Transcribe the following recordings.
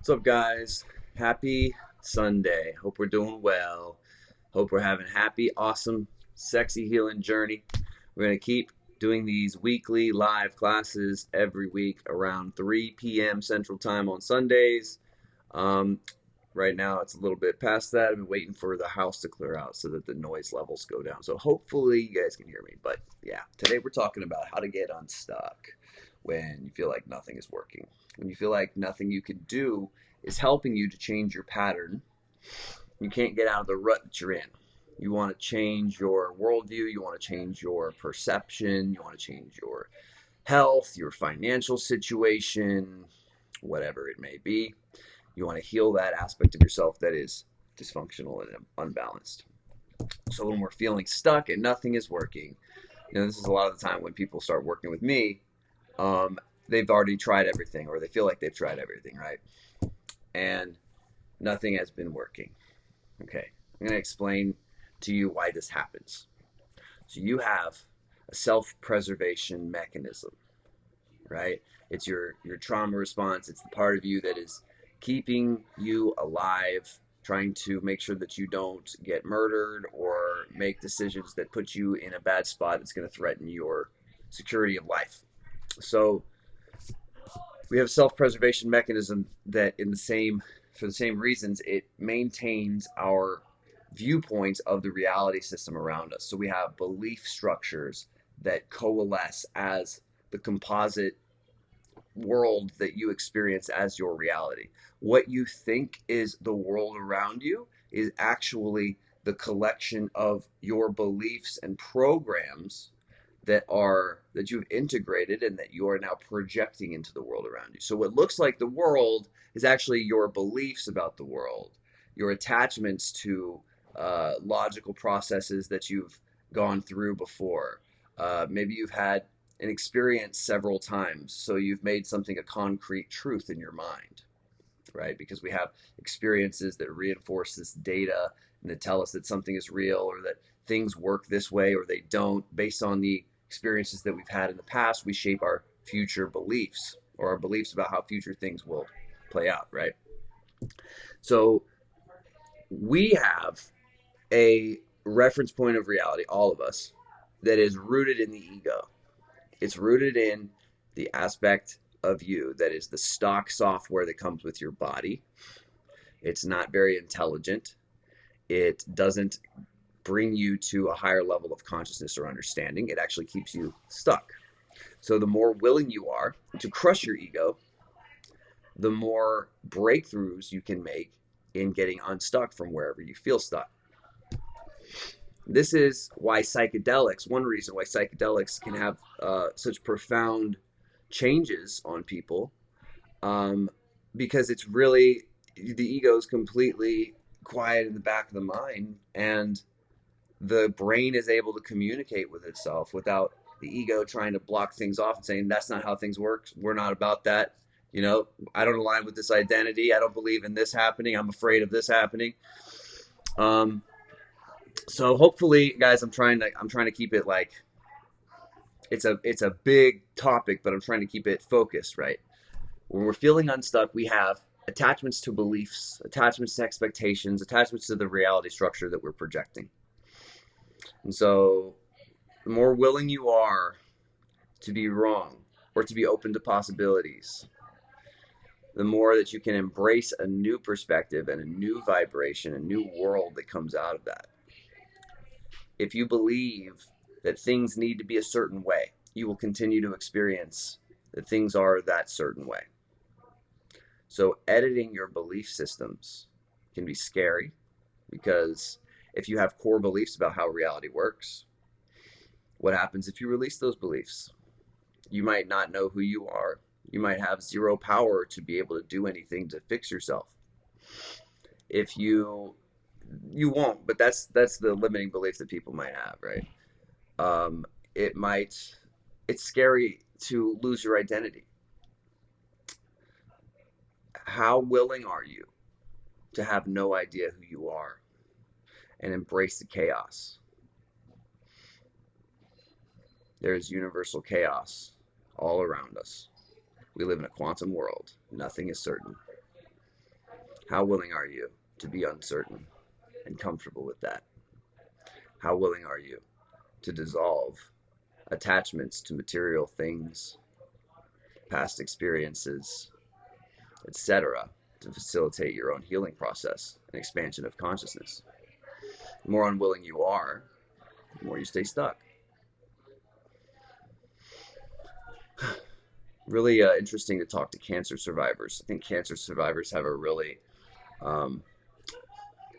What's up, guys? Happy Sunday. Hope we're doing well. Hope we're having a happy, awesome, sexy healing journey. We're going to keep doing these weekly live classes every week around 3 p.m. Central Time on Sundays. Um, right now, it's a little bit past that. I've been waiting for the house to clear out so that the noise levels go down. So hopefully, you guys can hear me. But yeah, today we're talking about how to get unstuck when you feel like nothing is working. When you feel like nothing you can do is helping you to change your pattern, you can't get out of the rut that you're in. You want to change your worldview, you want to change your perception, you want to change your health, your financial situation, whatever it may be. You want to heal that aspect of yourself that is dysfunctional and unbalanced. So when we're feeling stuck and nothing is working, this is a lot of the time when people start working with me, they've already tried everything, or they feel like they've tried everything, right? And nothing has been working. Okay, I'm going to explain to you why this happens. So you have a self-preservation mechanism, right? It's your trauma response. It's the part of you that is keeping you alive, trying to make sure that you don't get murdered or make decisions that put you in a bad spot that's going to threaten your security of life. So we have a self-preservation mechanism that for the same reasons, it maintains our viewpoints of the reality system around us. So we have belief structures that coalesce as the composite world that you experience as your reality. What you think is the world around you is actually the collection of your beliefs and programs that you've integrated and that you are now projecting into the world around you. So what looks like the world is actually your beliefs about the world, your attachments to logical processes that you've gone through before. Maybe you've had an experience several times, so you've made something a concrete truth in your mind, right? Because we have experiences that reinforce this data and that tell us that something is real, or that things work this way or they don't. Based on the experiences that we've had in the past, we shape our future beliefs, or our beliefs about how future things will play out, right? So we have a reference point of reality, all of us, that is rooted in the ego. It's rooted in the aspect of you that is the stock software that comes with your body. It's not very intelligent. It doesn't bring you to a higher level of consciousness or understanding. It actually keeps you stuck. So the more willing you are to crush your ego, the more breakthroughs you can make in getting unstuck from wherever you feel stuck. This is why psychedelics, one reason why psychedelics can have such profound changes on people, because it's really, the ego is completely quiet in the back of the mind, and the brain is able to communicate with itself without the ego trying to block things off and saying, that's not how things work. We're not about that. I don't align with this identity. I don't believe in this happening. I'm afraid of this happening. So hopefully, guys, I'm trying to keep it like, it's a big topic, but I'm trying to keep it focused, right? When we're feeling unstuck, we have attachments to beliefs, attachments to expectations, attachments to the reality structure that we're projecting. And so the more willing you are to be wrong or to be open to possibilities, the more that you can embrace a new perspective and a new vibration, a new world that comes out of that. If you believe that things need to be a certain way, you will continue to experience that things are that certain way. So editing your belief systems can be scary, because if you have core beliefs about how reality works, what happens if you release those beliefs? You might not know who you are. You might have zero power to be able to do anything to fix yourself. If you won't, but that's the limiting belief that people might have, right? It's scary to lose your identity. How willing are you to have no idea who you are and embrace the chaos? There is universal chaos all around us. We live in a quantum world. Nothing is certain. How willing are you to be uncertain and comfortable with that? How willing are you to dissolve attachments to material things, past experiences, etc., to facilitate your own healing process and expansion of consciousness? The more unwilling you are, the more you stay stuck. Really interesting to talk to cancer survivors. I think cancer survivors have a really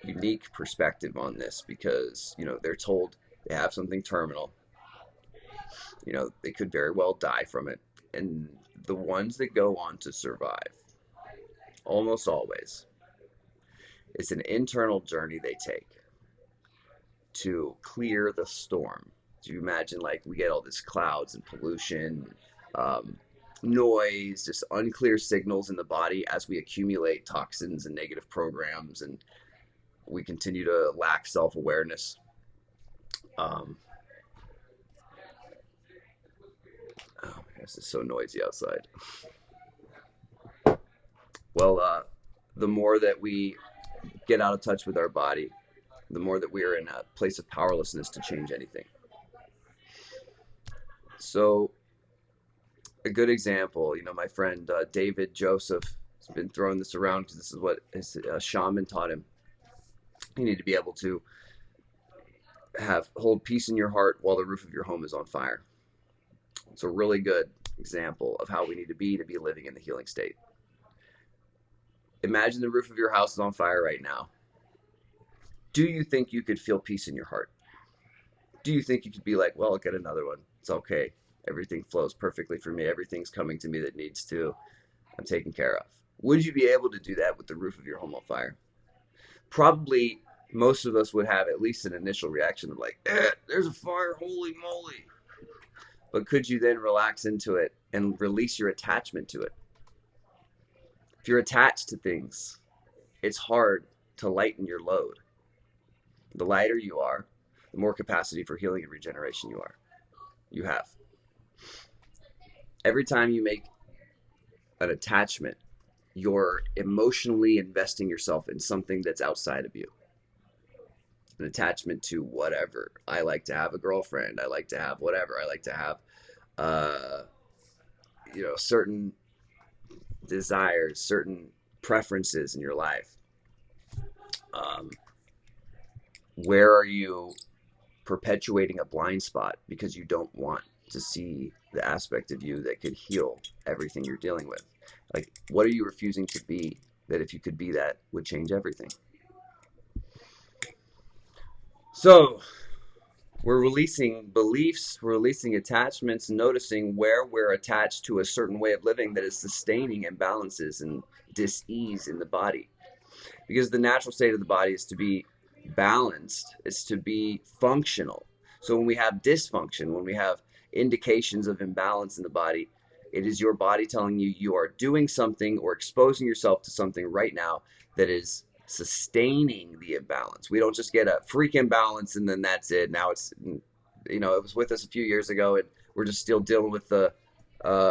unique perspective on this because, they're told they have something terminal. They could very well die from it. And the ones that go on to survive, almost always, it's an internal journey they take to clear the storm. Do you imagine, like, we get all this clouds and pollution, noise, just unclear signals in the body as we accumulate toxins and negative programs, and we continue to lack self-awareness. Oh my gosh, it's so noisy outside. Well, the more that we get out of touch with our body, the more that we're in a place of powerlessness to change anything. So a good example, my friend David Joseph has been throwing this around because this is what his shaman taught him. You need to be able to hold peace in your heart while the roof of your home is on fire. It's a really good example of how we need to be living in the healing state. Imagine the roof of your house is on fire right now. Do you think you could feel peace in your heart? Do you think you could be like, well, I'll get another one. It's okay. Everything flows perfectly for me. Everything's coming to me that needs to. I'm taken care of. Would you be able to do that with the roof of your home on fire? Probably most of us would have at least an initial reaction of like, there's a fire, holy moly. But could you then relax into it and release your attachment to it? If you're attached to things, it's hard to lighten your load. The lighter you are, the more capacity for healing and regeneration you have. Every time you make an attachment, you're emotionally investing yourself in something that's outside of you. An attachment to whatever. I like to have a girlfriend. I like to have whatever. I like to have, certain desires, certain preferences in your life. Where are you perpetuating a blind spot because you don't want to see the aspect of you that could heal everything you're dealing with? Like, what are you refusing to be that if you could be that would change everything? So we're releasing beliefs, we're releasing attachments, noticing where we're attached to a certain way of living that is sustaining imbalances and dis-ease in the body. Because the natural state of the body is to be balanced, is to be functional. So when we have dysfunction, when we have indications of imbalance in the body, it is your body telling you you are doing something or exposing yourself to something right now that is sustaining the imbalance. We don't just get a freak imbalance and then that's it. Now it's, it was with us a few years ago and we're just still dealing with the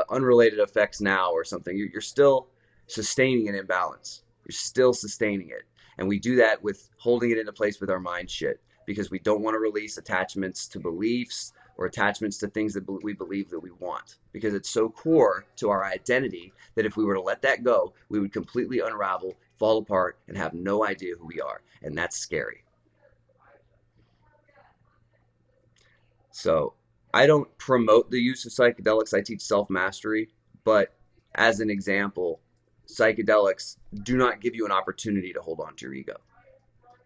unrelated effects now or something. You're still sustaining an imbalance. You're still sustaining it. And we do that with holding it into place with our mind shit because we don't want to release attachments to beliefs or attachments to things that we believe that we want, because it's so core to our identity that if we were to let that go, we would completely unravel, fall apart, and have no idea who we are. And that's scary. So I don't promote the use of psychedelics. I teach self-mastery, but as an example, psychedelics do not give you an opportunity to hold on to your ego.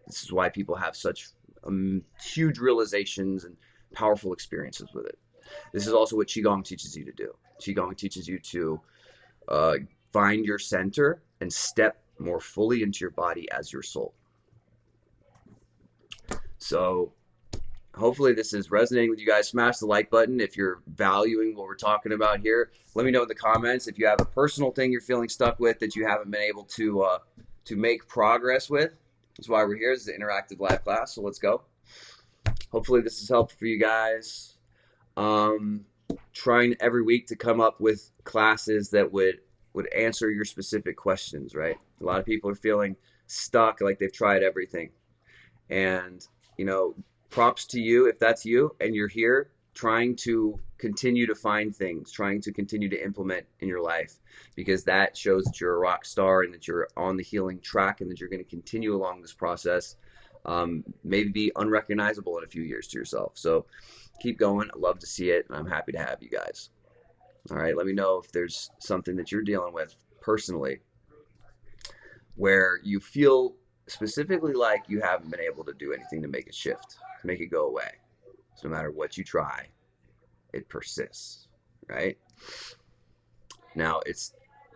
This is why people have such huge realizations and powerful experiences with it. This is also what Qigong teaches you to do. Qigong teaches you to find your center and step more fully into your body as your soul. So hopefully this is resonating with you guys. Smash the like button if you're valuing what we're talking about here. Let me know in the comments if you have a personal thing you're feeling stuck with that you haven't been able to make progress with. That's why we're here. This is an interactive live class, so let's go. Hopefully this is helpful for you guys. Trying every week to come up with classes that would would answer your specific questions, right? A lot of people are feeling stuck, like they've tried everything. And, props to you if that's you and you're here trying to continue to find things, trying to continue to implement in your life, because that shows that you're a rock star and that you're on the healing track and that you're going to continue along this process, maybe be unrecognizable in a few years to yourself. So keep going. I love to see it, and I'm happy to have you guys. All right, let me know if there's something that you're dealing with personally where you feel specifically like you haven't been able to do anything to make it shift, to make it go away. So no matter what you try, it persists, right? Now,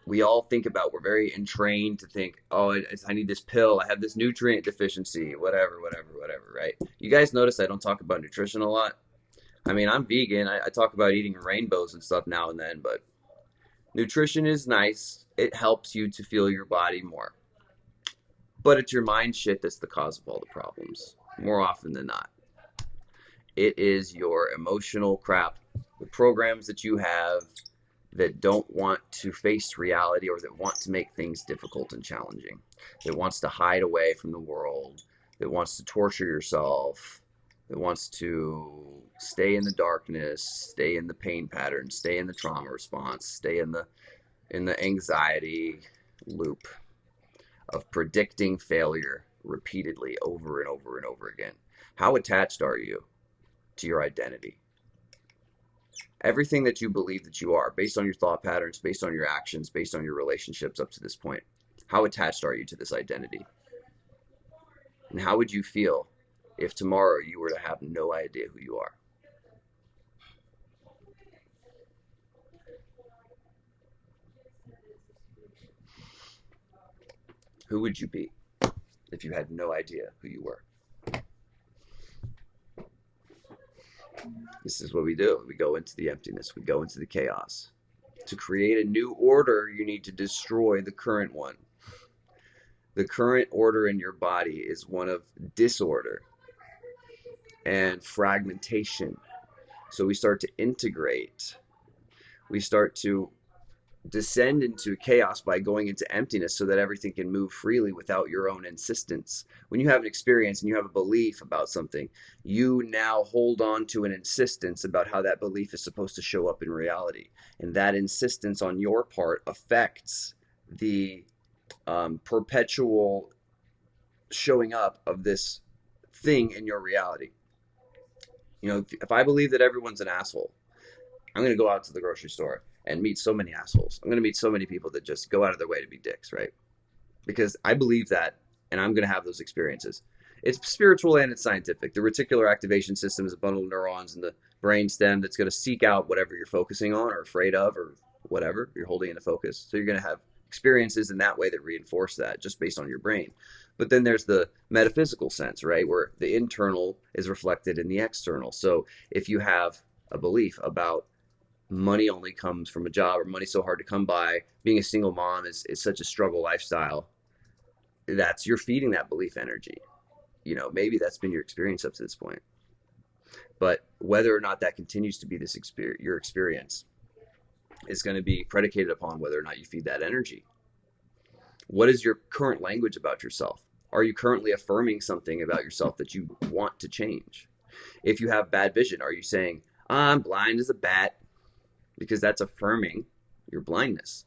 we all think about, we're very entrained to think, oh, I need this pill, I have this nutrient deficiency, whatever, right? You guys notice I don't talk about nutrition a lot. I mean, I'm vegan. I talk about eating rainbows and stuff now and then, but nutrition is nice. It helps you to feel your body more. But it's your mind shit that's the cause of all the problems, more often than not. It is your emotional crap, the programs that you have that don't want to face reality, or that want to make things difficult and challenging, that wants to hide away from the world, that wants to torture yourself, that wants to stay in the darkness, stay in the pain pattern, stay in the trauma response, stay in the anxiety loop of predicting failure repeatedly over and over and over again. How attached are you to your identity? Everything that you believe that you are, based on your thought patterns, based on your actions, based on your relationships up to this point, how attached are you to this identity? And how would you feel if tomorrow you were to have no idea who you are? Who would you be if you had no idea who you were? This is what we do. We go into the emptiness. We go into the chaos. To create a new order, you need to destroy the current one. The current order in your body is one of disorder and fragmentation. So we start to integrate. We start to descend into chaos by going into emptiness so that everything can move freely without your own insistence. When you have an experience and you have a belief about something, you now hold on to an insistence about how that belief is supposed to show up in reality. And that insistence on your part affects the perpetual showing up of this thing in your reality. If I believe that everyone's an asshole, I'm going to go out to the grocery store and meet so many assholes. I'm going to meet so many people that just go out of their way to be dicks, right? Because I believe that, and I'm going to have those experiences. It's spiritual and it's scientific. The reticular activation system is a bundle of neurons in the brain stem that's going to seek out whatever you're focusing on or afraid of or whatever you're holding into focus. So you're going to have experiences in that way that reinforce that just based on your brain. But then there's the metaphysical sense, right? Where the internal is reflected in the external. So if you have a belief about money only comes from a job, or money's so hard to come by, being a single mom is such a struggle lifestyle, you're feeding that belief energy. Maybe that's been your experience up to this point. But whether or not that continues to be your experience is going to be predicated upon whether or not you feed that energy. What is your current language about yourself? Are you currently affirming something about yourself that you want to change? If you have bad vision, are you saying, I'm blind as a bat? Because that's affirming your blindness,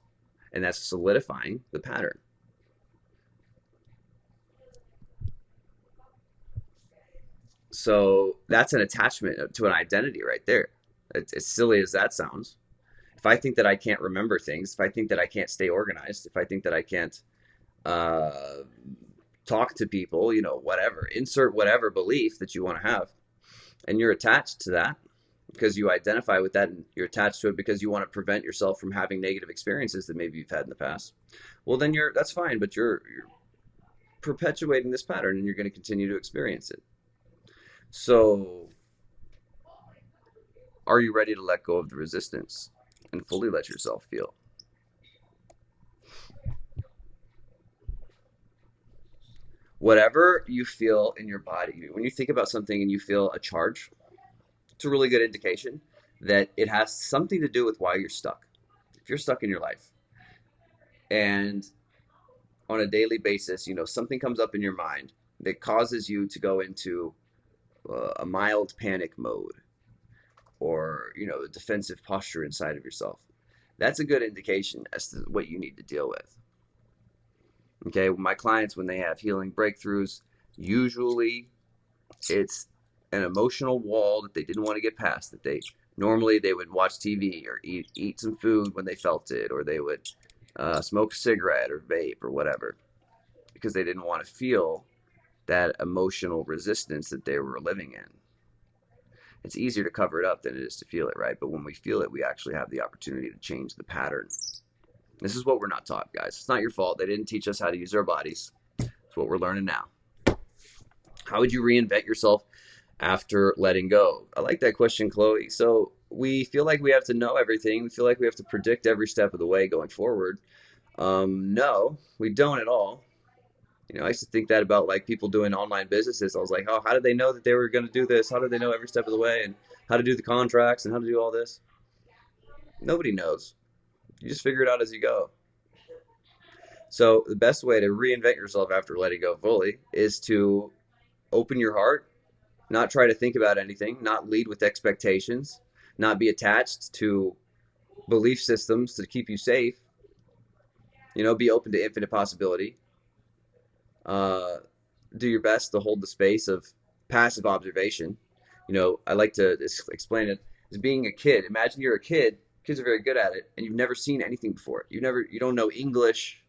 and that's solidifying the pattern. So that's an attachment to an identity right there. It's as silly as that sounds. If I think that I can't remember things, if I think that I can't stay organized, if I think that I can't talk to people, whatever, insert whatever belief that you want to have, and you're attached to that because you identify with that, and you're attached to it because you want to prevent yourself from having negative experiences that maybe you've had in the past, well, then that's fine, but you're perpetuating this pattern and you're going to continue to experience it. So are you ready to let go of the resistance and fully let yourself feel? Whatever you feel in your body, when you think about something and you feel a charge, it's a really good indication that it has something to do with why you're stuck. If you're stuck in your life, And on a daily basis, something comes up in your mind that causes you to go into a mild panic mode, or a defensive posture inside of yourself. That's a good indication as to what you need to deal with. Okay, my clients, when they have healing breakthroughs, usually it's an emotional wall that they didn't want to get past, that they would watch TV or eat some food when they felt it, or they would smoke a cigarette or vape or whatever, because they didn't want to feel that emotional resistance that they were living in. It's easier to cover it up than it is to feel it, right? But when we feel it, we actually have the opportunity to change the pattern. This is what we're not taught, guys. It's not your fault. They didn't teach us how to use our bodies. It's what we're learning now. How would you reinvent yourself after letting go? I like that question, Chloe. So we feel like we have to know everything. We feel like we have to predict every step of the way going forward. No, we don't at all. I used to think that about like people doing online businesses. I was like, oh, how did they know that they were going to do this? How did they know every step of the way, and how to do the contracts and how to do all this? Nobody knows. You just figure it out as you go. So the best way to reinvent yourself after letting go fully is to open your heart, not try to think about anything, not lead with expectations, not be attached to belief systems to keep you safe. Be open to infinite possibility. Do your best to hold the space of passive observation. I like to explain it as being a kid. Imagine you're a kid. Kids are very good at it, and you've never seen anything before. You don't know English,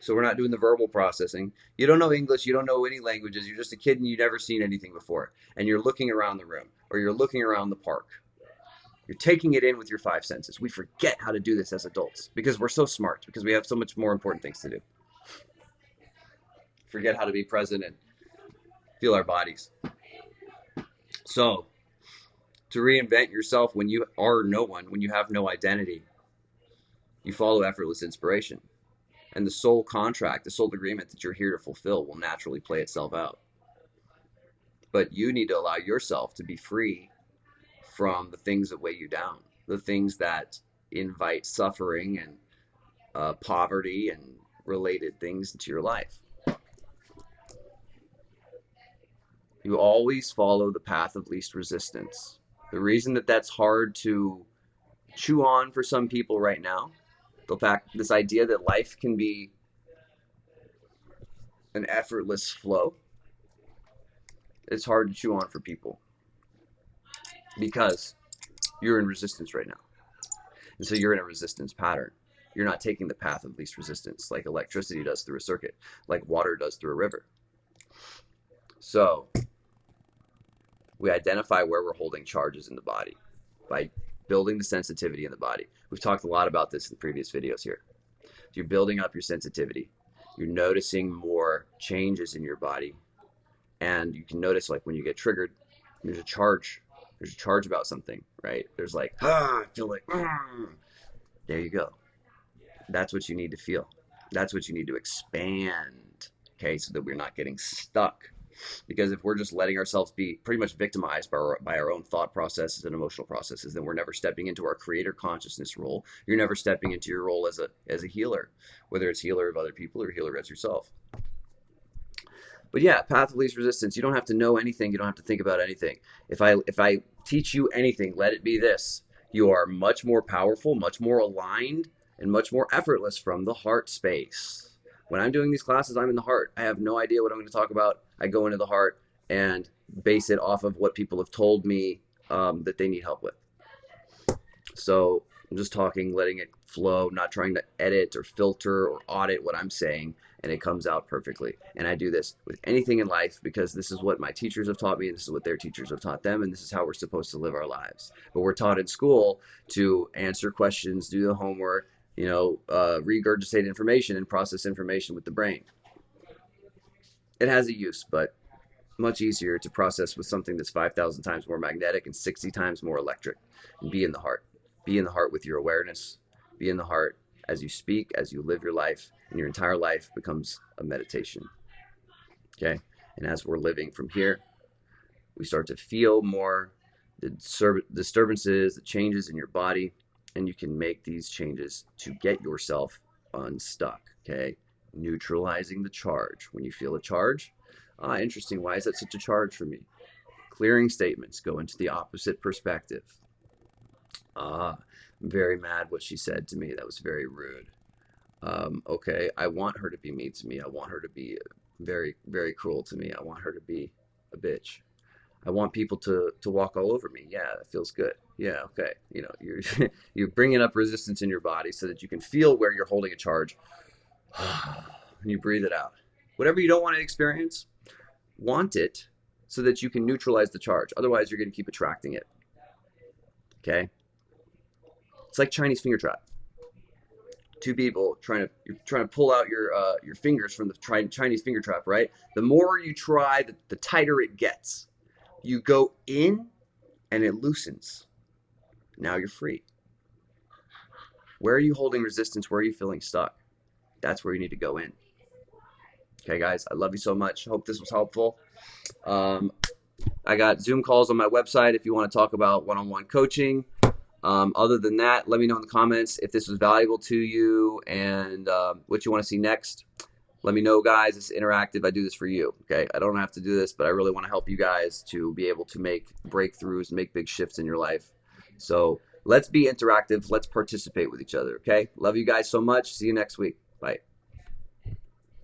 so we're not doing the verbal processing. You don't know English. You don't know any languages. You're just a kid, and you've never seen anything before. And you're looking around the room, or you're looking around the park. You're taking it in with your five senses. We forget how to do this as adults because we're so smart, because we have so much more important things to do. Forget how to be present and feel our bodies. So, to reinvent yourself when you are no one, when you have no identity, you follow effortless inspiration. And the soul contract, the soul agreement that you're here to fulfill will naturally play itself out. But you need to allow yourself to be free from the things that weigh you down, the things that invite suffering and poverty and related things into your life. You always follow the path of least resistance. The reason that that's hard to chew on for some people right now, the fact, this idea that life can be an effortless flow, it's hard to chew on for people because you're in resistance right now. And so you're in a resistance pattern. You're not taking the path of least resistance like electricity does through a circuit, like water does through a river. So we identify where we're holding charges in the body by building the sensitivity in the body. We've talked a lot about this in previous videos here. So you're building up your sensitivity. You're noticing more changes in your body. And you can notice, like, when you get triggered, there's a charge. There's a charge about something, right? There's like, I feel like, there you go. That's what you need to feel. That's what you need to expand, okay, so that we're not getting stuck. Because if we're just letting ourselves be pretty much victimized by our own thought processes and emotional processes, then we're never stepping into our creator consciousness role. You're never stepping into your role as a healer, whether it's healer of other people or healer as yourself. But yeah, path of least resistance. You don't have to know anything. You don't have to think about anything. If I teach you anything, let it be this. You are much more powerful, much more aligned, and much more effortless from the heart space. When I'm doing these classes, I'm in the heart. I have no idea what I'm going to talk about. I go into the heart and base it off of what people have told me that they need help with. So I'm just talking, letting it flow, not trying to edit or filter or audit what I'm saying, and it comes out perfectly. And I do this with anything in life because this is what my teachers have taught me, and this is what their teachers have taught them, and this is how we're supposed to live our lives. But we're taught in school to answer questions, do the homework, regurgitate information and process information with the brain. It has a use, but much easier to process with something that's 5,000 times more magnetic and 60 times more electric. And be in the heart. Be in the heart with your awareness. Be in the heart as you speak, as you live your life, and your entire life becomes a meditation. Okay? And as we're living from here, we start to feel more the disturbances, the changes in your body, and you can make these changes to get yourself unstuck. Okay, neutralizing the charge. When you feel a charge, interesting. Why is that such a charge for me? Clearing statements. Go into the opposite perspective. I'm very mad what she said to me. That was very rude. Okay, I want her to be mean to me. I want her to be very, very cruel to me. I want her to be a bitch. I want people to walk all over me. Yeah, that feels good. Yeah, okay. You know, you're bringing up resistance in your body so that you can feel where you're holding a charge. And you breathe it out. Whatever you don't want to experience, want it so that you can neutralize the charge. Otherwise, you're going to keep attracting it. Okay? It's like Chinese finger trap. Two people you're trying to pull out your fingers from the Chinese finger trap, right? The more you try, the tighter it gets. You go in and it loosens. Now you're free. Where are you holding resistance? Where are you feeling stuck? That's where you need to go in. Okay, guys, I love you so much. Hope this was helpful. I got Zoom calls on my website if you want to talk about one-on-one coaching. Other than that, let me know in the comments if this was valuable to you and what you want to see next. Let me know, guys. It's interactive. I do this for you, okay? I don't have to do this, but I really want to help you guys to be able to make breakthroughs, make big shifts in your life. So let's be interactive. Let's participate with each other, okay? Love you guys so much. See you next week. Bye.